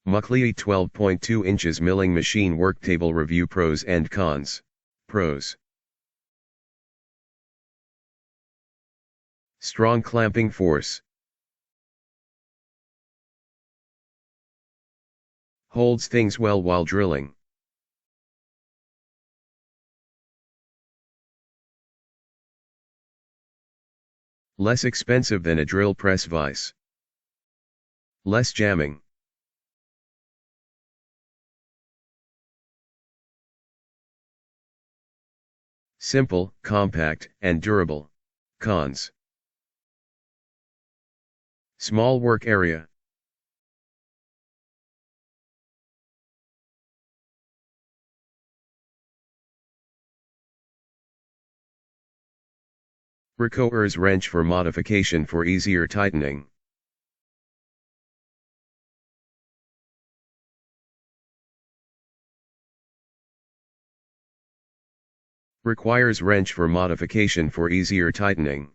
MUKLEI 12.2 Inches Milling Machine Worktable Review. Pros and Cons. Pros. Strong clamping force. Holds things well while drilling. Less expensive than a drill press vise. Less jamming. Simple, compact, and durable. Cons. Small work area. Requires wrench for modification for easier tightening. Requires wrench for modification for easier tightening.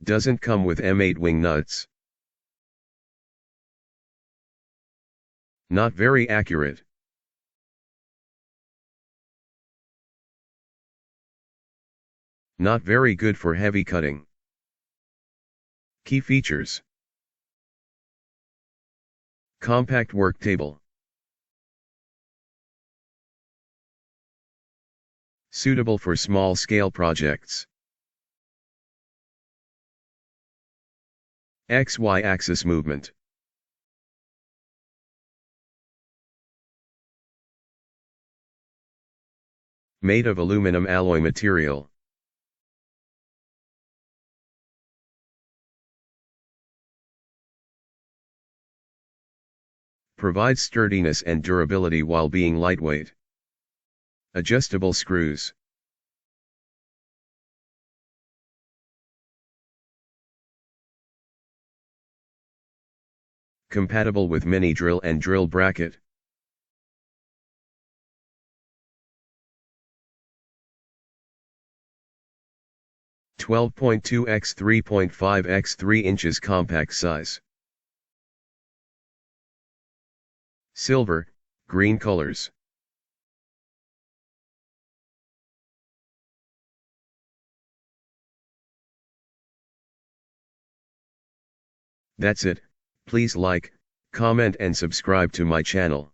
Doesn't come with M8 wing nuts. Not very accurate. Not very good for heavy cutting. Key features. Compact worktable. Suitable for small-scale projects. XY axis movement. Made of aluminum alloy material. Provides sturdiness and durability while being lightweight. Adjustable screws. Compatible with mini drill and drill bracket. (12.2 x 3.5 x 3 inches) compact size. Silver, green colors. That's it. Please like, comment and subscribe to my channel.